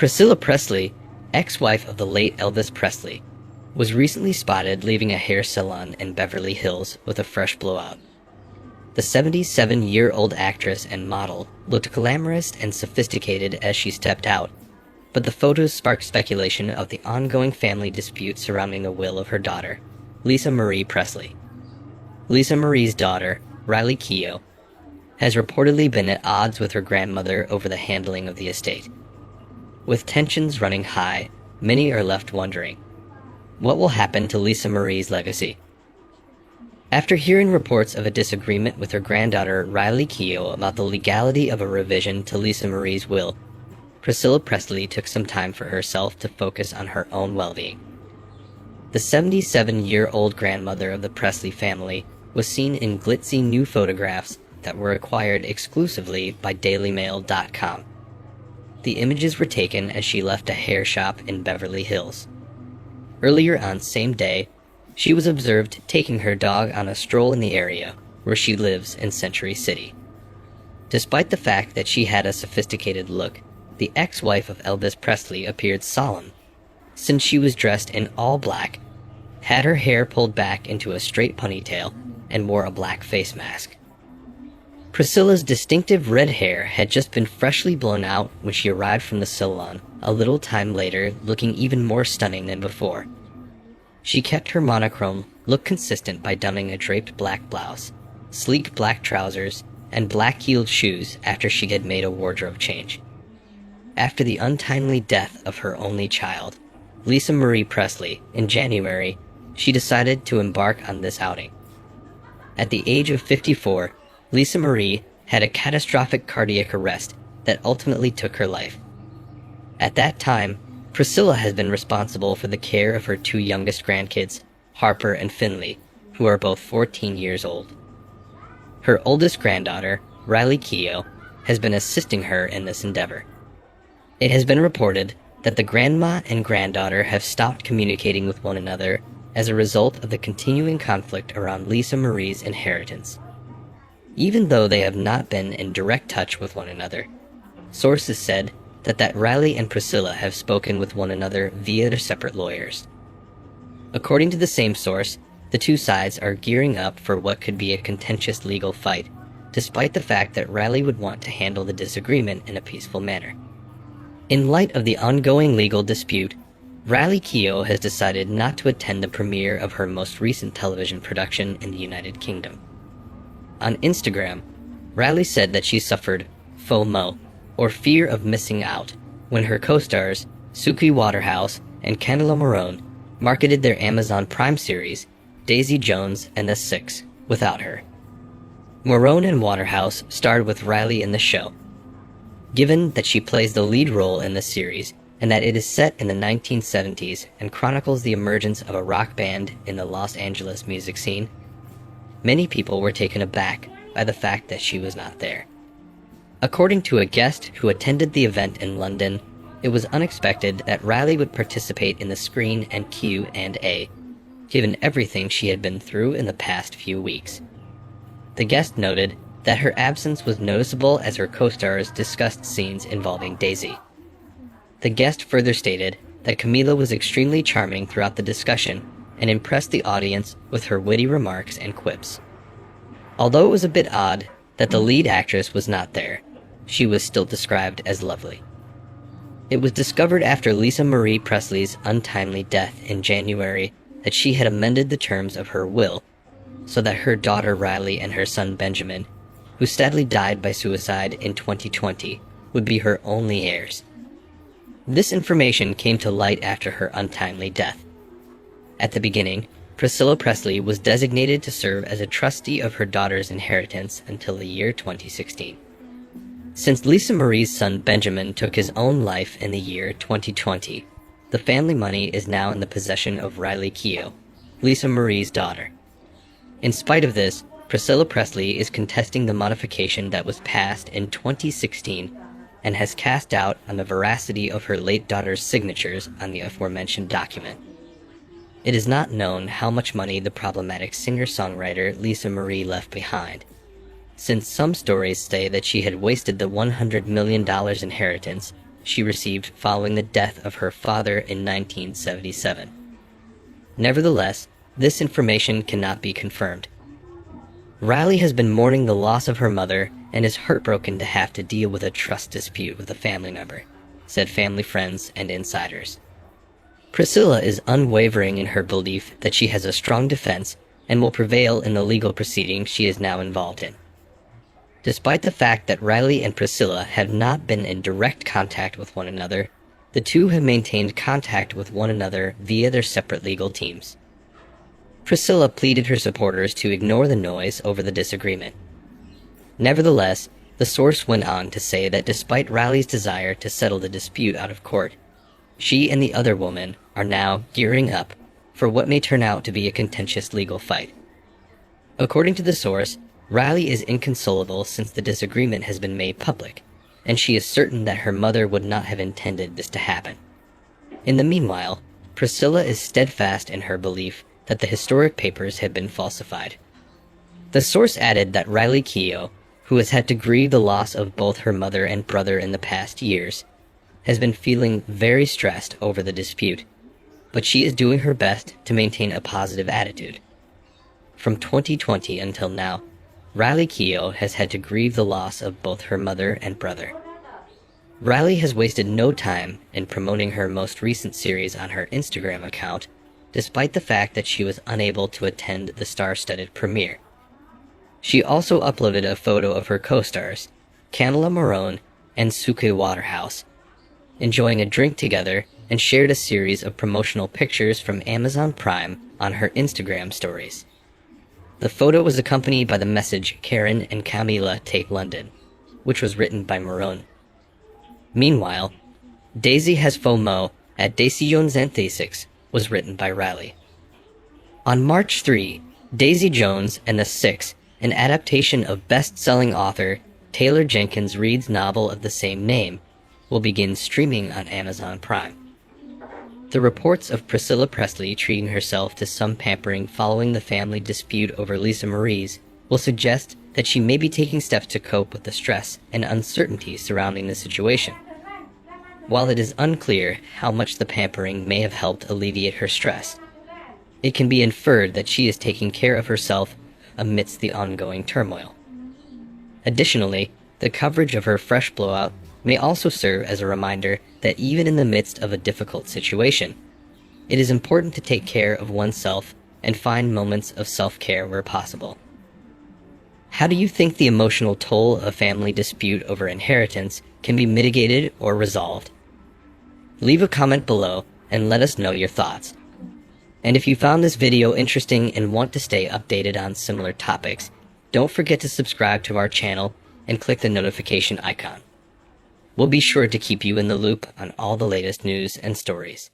Priscilla Presley, ex-wife of the late Elvis Presley, was recently spotted leaving a hair salon in Beverly Hills with a fresh blowout. The 77-year-old actress and model looked glamorous and sophisticated as she stepped out, but the photos sparked speculation of the ongoing family dispute surrounding the will of her daughter, Lisa Marie Presley. Lisa Marie's daughter, Riley Keough, has reportedly been at odds with her grandmother over the handling of the estate. With tensions running high, many are left wondering, what will happen to Lisa Marie's legacy? After hearing reports of a disagreement with her granddaughter Riley Keough about the legality of a revision to Lisa Marie's will, Priscilla Presley took some time for herself to focus on her own well-being. The 77-year-old grandmother of the Presley family was seen in glitzy new photographs that were acquired exclusively by DailyMail.com. The images were taken as she left a hair shop in Beverly Hills. Earlier on same day, she was observed taking her dog on a stroll in the area where she lives in Century City. Despite the fact that she had a sophisticated look, the ex-wife of Elvis Presley appeared solemn, since she was dressed in all black, had her hair pulled back into a straight ponytail, and wore a black face mask. Priscilla's distinctive red hair had just been freshly blown out when she arrived from the salon a little time later, looking even more stunning than before. She kept her monochrome look consistent by donning a draped black blouse, sleek black trousers, and black-heeled shoes after she had made a wardrobe change. After the untimely death of her only child, Lisa Marie Presley, in January, she decided to embark on this outing. At the age of 54, Lisa Marie had a catastrophic cardiac arrest that ultimately took her life. At that time, Priscilla has been responsible for the care of her two youngest grandkids, Harper and Finley, who are both 14 years old. Her oldest granddaughter, Riley Keough, has been assisting her in this endeavor. It has been reported that the grandma and granddaughter have stopped communicating with one another as a result of the continuing conflict around Lisa Marie's inheritance. Even though they have not been in direct touch with one another, sources said that Riley and Priscilla have spoken with one another via their separate lawyers. According to the same source, the two sides are gearing up for what could be a contentious legal fight, despite the fact that Riley would want to handle the disagreement in a peaceful manner. In light of the ongoing legal dispute, Riley Keough has decided not to attend the premiere of her most recent television production in the United Kingdom. On Instagram, Riley said that she suffered FOMO, or fear of missing out, when her co-stars, Suki Waterhouse and Candela Morone, marketed their Amazon Prime series, Daisy Jones and the Six, without her. Morone and Waterhouse starred with Riley in the show. Given that she plays the lead role in the series, and that it is set in the 1970s and chronicles the emergence of a rock band in the Los Angeles music scene, many people were taken aback by the fact that she was not there. According to a guest who attended the event in London, it was unexpected that Riley would participate in the Screen and Q&A, given everything she had been through in the past few weeks. The guest noted that her absence was noticeable as her co-stars discussed scenes involving Daisy. The guest further stated that Camila was extremely charming throughout the discussion and impressed the audience with her witty remarks and quips. Although it was a bit odd that the lead actress was not there, she was still described as lovely. It was discovered after Lisa Marie Presley's untimely death in January that she had amended the terms of her will so that her daughter Riley and her son Benjamin, who sadly died by suicide in 2020, would be her only heirs. This information came to light after her untimely death. At the beginning, Priscilla Presley was designated to serve as a trustee of her daughter's inheritance until the year 2016. Since Lisa Marie's son Benjamin took his own life in the year 2020, the family money is now in the possession of Riley Keough, Lisa Marie's daughter. In spite of this, Priscilla Presley is contesting the modification that was passed in 2016 and has cast doubt on the veracity of her late daughter's signatures on the aforementioned document. It is not known how much money the problematic singer-songwriter Lisa Marie left behind, since some stories say that she had wasted the $100 million inheritance she received following the death of her father in 1977. Nevertheless, this information cannot be confirmed. Riley has been mourning the loss of her mother and is heartbroken to have to deal with a trust dispute with a family member, said family friends and insiders. Priscilla is unwavering in her belief that she has a strong defense and will prevail in the legal proceedings she is now involved in. Despite the fact that Riley and Priscilla have not been in direct contact with one another, the two have maintained contact with one another via their separate legal teams. Priscilla pleaded her supporters to ignore the noise over the disagreement. Nevertheless, the source went on to say that despite Riley's desire to settle the dispute out of court, she and the other woman are now gearing up for what may turn out to be a contentious legal fight. According to the source, Riley is inconsolable since the disagreement has been made public, and she is certain that her mother would not have intended this to happen. In the meanwhile, Priscilla is steadfast in her belief that the historic papers have been falsified. The source added that Riley Keough, who has had to grieve the loss of both her mother and brother in the past years, has been feeling very stressed over the dispute, but she is doing her best to maintain a positive attitude. From 2020 until now, Riley Keough has had to grieve the loss of both her mother and brother. Riley has wasted no time in promoting her most recent series on her Instagram account, despite the fact that she was unable to attend the star-studded premiere. She also uploaded a photo of her co-stars, Canela Marone and Suke Waterhouse, enjoying a drink together, and shared a series of promotional pictures from Amazon Prime on her Instagram stories. The photo was accompanied by the message "Karen and Camila take London," which was written by Marone. Meanwhile, Daisy has FOMO at Decision Zenthesix was written by Riley. On March 3, Daisy Jones and the Six, an adaptation of best-selling author Taylor Jenkins Reid's novel of the same name, will begin streaming on Amazon Prime. The reports of Priscilla Presley treating herself to some pampering following the family dispute over Lisa Marie's will suggest that she may be taking steps to cope with the stress and uncertainty surrounding the situation. While it is unclear how much the pampering may have helped alleviate her stress, it can be inferred that she is taking care of herself amidst the ongoing turmoil. Additionally, the coverage of her fresh blowout may also serve as a reminder that even in the midst of a difficult situation, it is important to take care of oneself and find moments of self-care where possible. How do you think the emotional toll of a family dispute over inheritance can be mitigated or resolved? Leave a comment below and let us know your thoughts. And if you found this video interesting and want to stay updated on similar topics, don't forget to subscribe to our channel and click the notification icon. We'll be sure to keep you in the loop on all the latest news and stories.